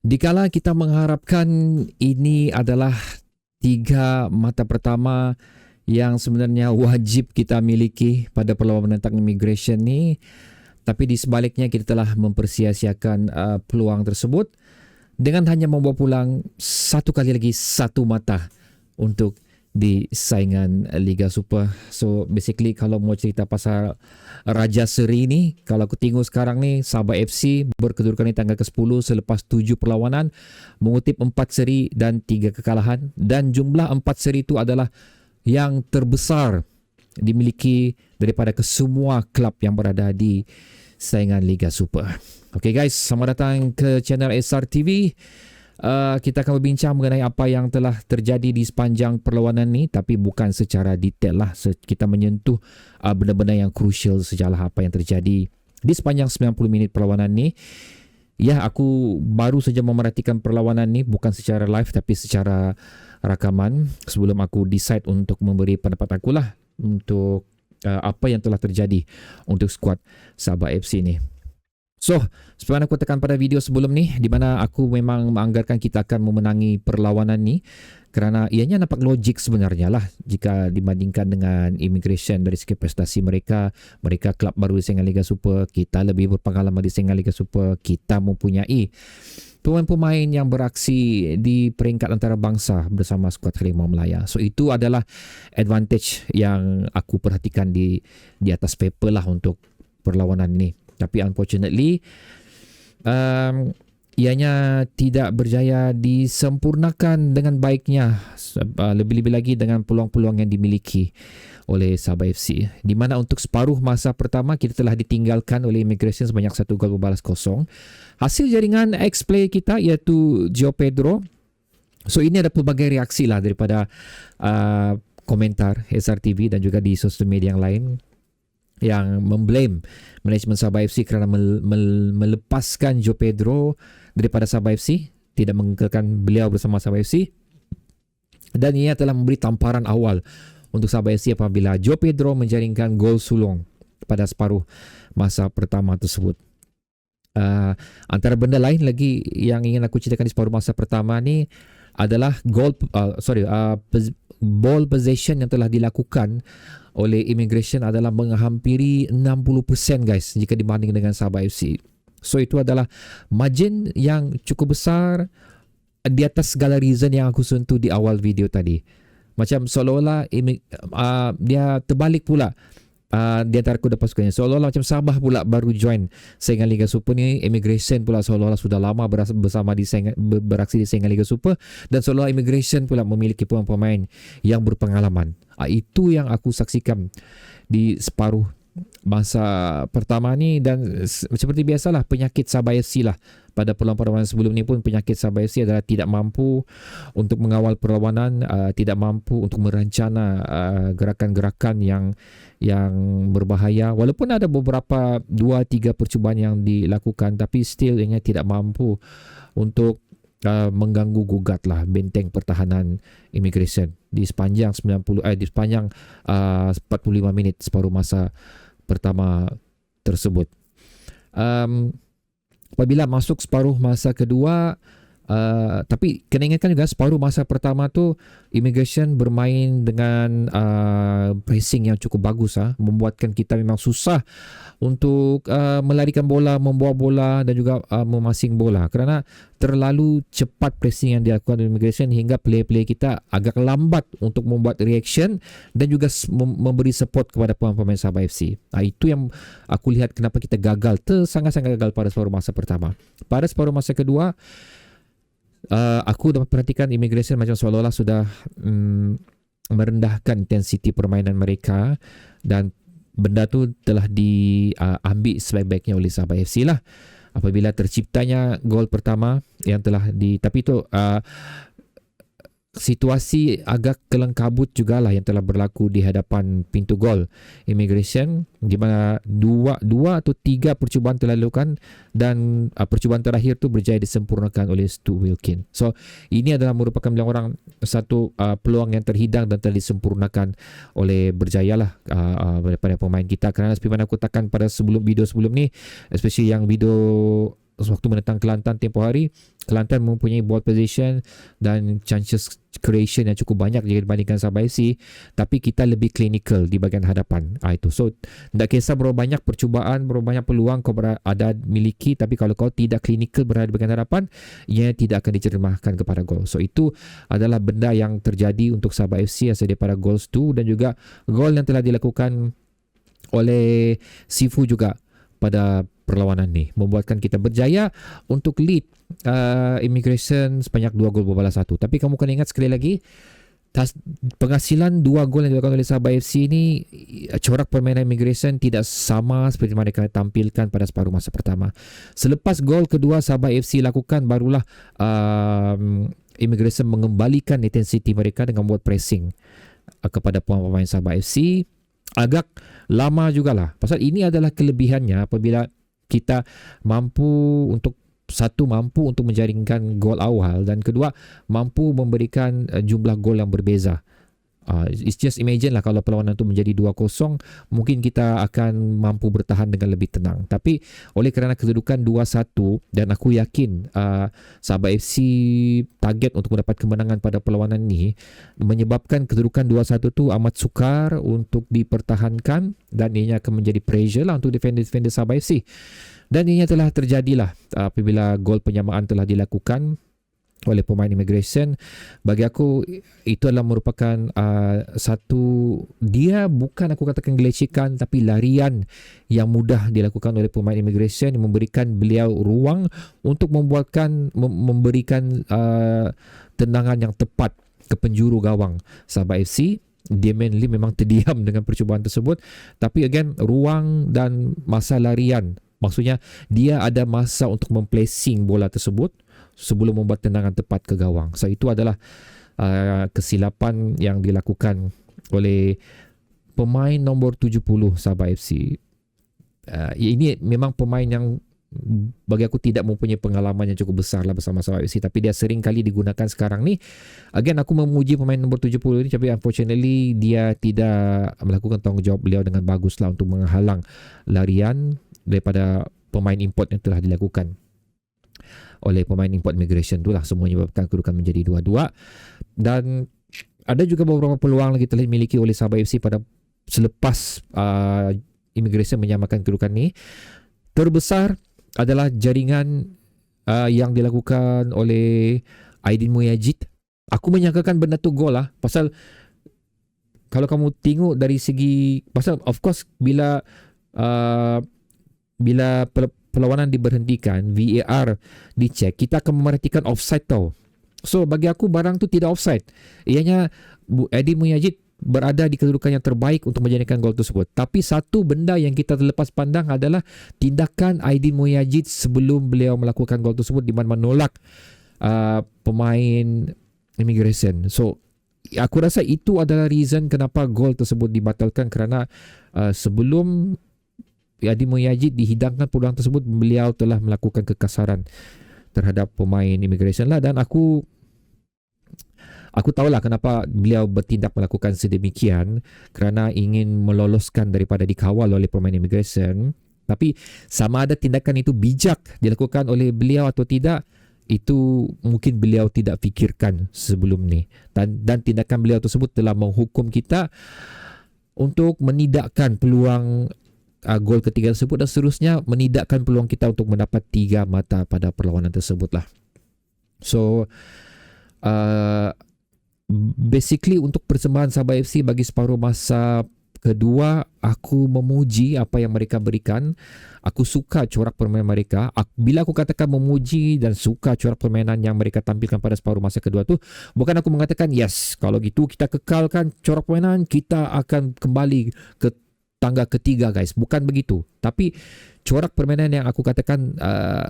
Dikala kita mengharapkan ini adalah tiga mata pertama yang sebenarnya wajib kita miliki pada perlawanan tentang immigration ni, tapi di sebaliknya kita telah mempersia-siakan peluang tersebut dengan hanya membawa pulang satu kali lagi satu mata untuk di saingan Liga Super. So basically kalau mau cerita pasal Raja Seri ni, kalau aku tengok sekarang ni Sabah FC berkedudukan di tanggal ke-10 selepas 7 perlawanan, mengutip 4 seri dan 3 kekalahan, dan jumlah 4 seri itu adalah yang terbesar dimiliki daripada kesemua klub yang berada di saingan Liga Super. Okay guys, selamat datang ke channel SR TV. Kita akan berbincang mengenai apa yang telah terjadi di sepanjang perlawanan ni, tapi bukan secara detail lah. Kita menyentuh benda-benda yang crucial sejarah apa yang terjadi di sepanjang 90 minit perlawanan ni. Ya, aku baru saja memerhatikan perlawanan ni bukan secara live tapi secara rakaman sebelum aku decide untuk memberi pendapat aku lah untuk apa yang telah terjadi untuk skuad Sabah FC ni. So, seperti mana aku tekan pada video sebelum ni, di mana aku memang menganggarkan kita akan memenangi perlawanan ni kerana ianya nampak logik sebenarnya lah jika dibandingkan dengan immigration dari segi prestasi mereka. Mereka klub baru di saingan Liga Super, kita lebih berpengalaman di saingan Liga Super, kita mempunyai pemain-pemain yang beraksi di peringkat antarabangsa bersama skuad Harimau Melaya. So itu adalah advantage yang aku perhatikan di atas paper lah untuk perlawanan ni. Tapi unfortunately ianya tidak berjaya disempurnakan dengan baiknya, lebih-lebih lagi dengan peluang-peluang yang dimiliki oleh Sabah FC, di mana untuk separuh masa pertama kita telah ditinggalkan oleh Immigration sebanyak 1 gol berbalas kosong. Hasil jaringan ex-player kita iaitu Joe Pedro. So ini ada pelbagai reaksi lah daripada komentar SRTV dan juga di sosial media yang lain yang memblame manajemen Sabah FC kerana melepaskan Joe Pedro daripada Sabah FC, tidak mengekalkan beliau bersama Sabah FC, dan ia telah memberi tamparan awal untuk Sabah FC apabila Joe Pedro menjaringkan gol sulung pada separuh masa pertama tersebut. Antara benda lain lagi yang ingin aku ceritakan di separuh masa pertama ni adalah ball possession yang telah dilakukan oleh Immigration adalah menghampiri 60% guys jika dibanding dengan Sabah FC. So itu adalah margin yang cukup besar di atas segala reason yang aku sentuh di awal video tadi. Macam seolah-olah dia terbalik pula di antara kuda pasukannya. Seolah-olah macam Sabah pula baru join saingan Liga Super ni, Immigration pula seolah-olah sudah lama bersama beraksi di saingan Liga Super, dan seolah Immigration pula memiliki pemain-pemain yang berpengalaman. Itu yang aku saksikan di separuh masa pertama ni, dan seperti biasalah penyakit Sabah FC lah. Pada perlawanan sebelum ni pun penyakit Sabah FC adalah tidak mampu untuk mengawal perlawanan, tidak mampu untuk merencana gerakan-gerakan yang berbahaya. Walaupun ada beberapa 2-3 percubaan yang dilakukan, tapi still ianya tidak mampu untuk mengganggu gugat lah benteng pertahanan Immigration di sepanjang 45 minit separuh masa pertama tersebut. Apabila masuk separuh masa kedua, tapi kena ingatkan juga separuh masa pertama tu Immigration bermain dengan pressing yang cukup bagus, membuatkan kita memang susah untuk melarikan bola, membawa bola dan juga memasing bola kerana terlalu cepat pressing yang dilakukan oleh Immigration hingga player-player kita agak lambat untuk membuat reaction dan juga memberi support kepada pemain-pemain Sabah FC. Itu yang aku lihat kenapa kita gagal, sangat-sangat gagal pada separuh masa pertama. Pada separuh masa kedua, aku dapat perhatikan Immigration macam seolah-olah sudah merendahkan intensiti permainan mereka, dan benda tu telah diambil sebaik-baiknya oleh Sabah FC lah apabila terciptanya gol pertama yang telah tapi itu situasi agak kelengkabut jugalah yang telah berlaku di hadapan pintu gol Immigration, di mana dua atau tiga percubaan telah dilakukan dan percubaan terakhir tu berjaya disempurnakan oleh Stu Wilkin. So ini adalah merupakan bilang orang satu peluang yang terhidang dan telah disempurnakan oleh berjayalah daripada pemain kita, kerana seperti mana aku katakan pada video sebelum ni, especially yang video waktu menentang Kelantan tempoh hari, Kelantan mempunyai ball possession dan chances creation yang cukup banyak jika dibandingkan Sabah FC, tapi kita lebih clinical di bahagian hadapan. Itu. So, tak kisah berapa banyak percubaan, berapa banyak peluang kau ada miliki, tapi kalau kau tidak clinical berada di bahagian hadapan, ia tidak akan diterjemahkan kepada gol. So, itu adalah benda yang terjadi untuk Sabah FC asal daripada goals tu, dan juga gol yang telah dilakukan oleh Sifu juga pada perlawanan ni membuatkan kita berjaya untuk lead Immigration sebanyak 2 gol berbalas 1. Tapi kamu kena ingat sekali lagi, penghasilan 2 gol yang dilakukan oleh Sabah FC ni, corak permainan Immigration tidak sama seperti mereka tampilkan pada separuh masa pertama. Selepas gol kedua Sabah FC lakukan, barulah Immigration mengembalikan intensiti mereka dengan membuat pressing kepada pemain Sabah FC. Agak lama jugalah. Pasal ini adalah kelebihannya apabila kita mampu untuk menjaringkan gol awal, dan kedua mampu memberikan jumlah gol yang berbeza. It's just imagine lah kalau perlawanan itu menjadi 2-0, mungkin kita akan mampu bertahan dengan lebih tenang. Tapi oleh kerana kedudukan 2-1, dan aku yakin Sabah FC target untuk mendapat kemenangan pada perlawanan ini, menyebabkan kedudukan 2-1 tu amat sukar untuk dipertahankan, dan ianya akan menjadi pressure lah untuk defender Sabah FC. Dan ianya telah terjadilah apabila gol penyamaan telah dilakukan oleh pemain Immigration. Bagi aku itu adalah merupakan satu, dia bukan aku katakan gelecikan, tapi larian yang mudah dilakukan oleh pemain Immigration yang memberikan beliau ruang untuk memberikan tendangan yang tepat ke penjuru gawang Sabah FC. Damien Lee memang terdiam dengan percubaan tersebut, tapi again ruang dan masa larian, maksudnya dia ada masa untuk memplacing bola tersebut sebelum membuat tendangan tepat ke gawang. So itu adalah kesilapan yang dilakukan oleh pemain nombor 70 Sabah FC. Ini memang pemain yang bagi aku tidak mempunyai pengalaman yang cukup besar lah bersama Sabah FC, tapi dia sering kali digunakan sekarang ni. Again, aku memuji pemain nombor 70 ni, tapi unfortunately dia tidak melakukan tanggungjawab beliau dengan bagus lah untuk menghalang larian daripada pemain import yang telah dilakukan oleh pemain import Immigration tu lah. Semuanya menyebabkan kedudukan menjadi 2-2. Dan ada juga beberapa peluang lagi telah dimiliki oleh Sabah FC pada selepas Immigration menyamakan kedudukan ni. Terbesar adalah jaringan yang dilakukan oleh Aidin Muyajid. Aku menyangkakan benda tu gol lah, pasal kalau kamu tengok dari segi, pasal of course bila perlawanan diberhentikan, VAR dicek, kita akan memerhatikan offside tau. So bagi aku barang tu tidak offside. Ianya Aidin Muyajid berada di kedudukan yang terbaik untuk menjadikan gol tersebut. Tapi satu benda yang kita terlepas pandang adalah tindakan Aidin Muyajid sebelum beliau melakukan gol tersebut, di mana menolak pemain Immigration. So aku rasa itu adalah reason kenapa gol tersebut dibatalkan, kerana sebelum Aidin Muyajid dihidangkan peluang tersebut, beliau telah melakukan kekasaran terhadap pemain Immigration lah. Dan aku tahulah kenapa beliau bertindak melakukan sedemikian, kerana ingin meloloskan daripada dikawal oleh pemain Immigration. Tapi sama ada tindakan itu bijak dilakukan oleh beliau atau tidak, itu mungkin beliau tidak fikirkan sebelum ni. Dan tindakan beliau tersebut telah menghukum kita untuk menidakkan peluang gol ketiga tersebut, dan seterusnya menidakkan peluang kita untuk mendapat 3 mata pada perlawanan tersebut lah. So basically untuk persembahan Sabah FC bagi separuh masa kedua, aku memuji apa yang mereka berikan. Aku suka corak permainan mereka. Bila aku katakan memuji dan suka corak permainan yang mereka tampilkan pada separuh masa kedua tu, bukan aku mengatakan yes, kalau gitu kita kekalkan corak permainan, kita akan kembali ke tangga ketiga guys. Bukan begitu. Tapi corak permainan yang aku katakan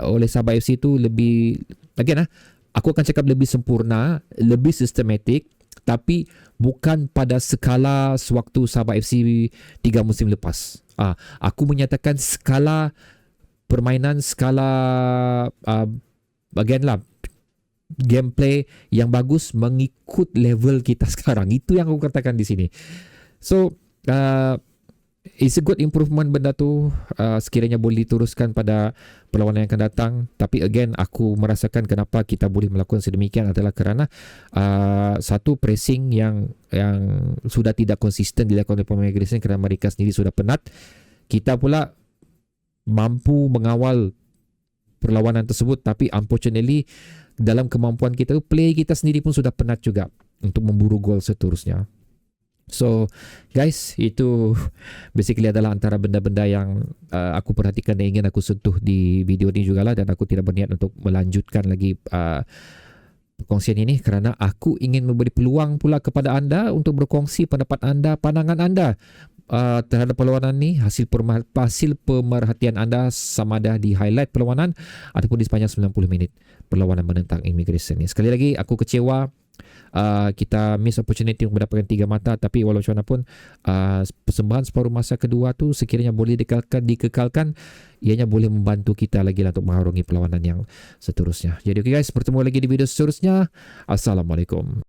oleh Sabah FC itu lebih, again aku akan cakap lebih sempurna, lebih sistematik, tapi bukan pada skala sewaktu Sabah FC 3 musim lepas. Aku menyatakan skala permainan, skala bagian lah gameplay yang bagus mengikut level kita sekarang. Itu yang aku katakan di sini. So it's a good improvement benda tu, sekiranya boleh diteruskan pada perlawanan yang akan datang. Tapi again, aku merasakan kenapa kita boleh melakukan sedemikian adalah kerana satu pressing yang sudah tidak konsisten dilakukan oleh pemain Grayson kerana mereka sendiri sudah penat. Kita pula mampu mengawal perlawanan tersebut, tapi unfortunately dalam kemampuan kita tu, play kita sendiri pun sudah penat juga untuk memburu gol seterusnya. So guys, itu basically adalah antara benda-benda yang aku perhatikan dan ingin aku sentuh di video ini jugalah, dan aku tidak berniat untuk melanjutkan lagi perkongsian ini kerana aku ingin memberi peluang pula kepada anda untuk berkongsi pendapat anda, pandangan anda terhadap perlawanan ni, hasil pemerhatian anda sama ada di highlight perlawanan ataupun di sepanjang 90 minit perlawanan menentang Immigration ni. Sekali lagi, aku kecewa kita miss opportunity untuk mendapatkan 3 mata, tapi walau macam mana pun persembahan separuh masa kedua tu sekiranya boleh dikekalkan, ianya boleh membantu kita lagi lah untuk mengharungi perlawanan yang seterusnya. Jadi okay guys, bertemu lagi di video seterusnya. Assalamualaikum.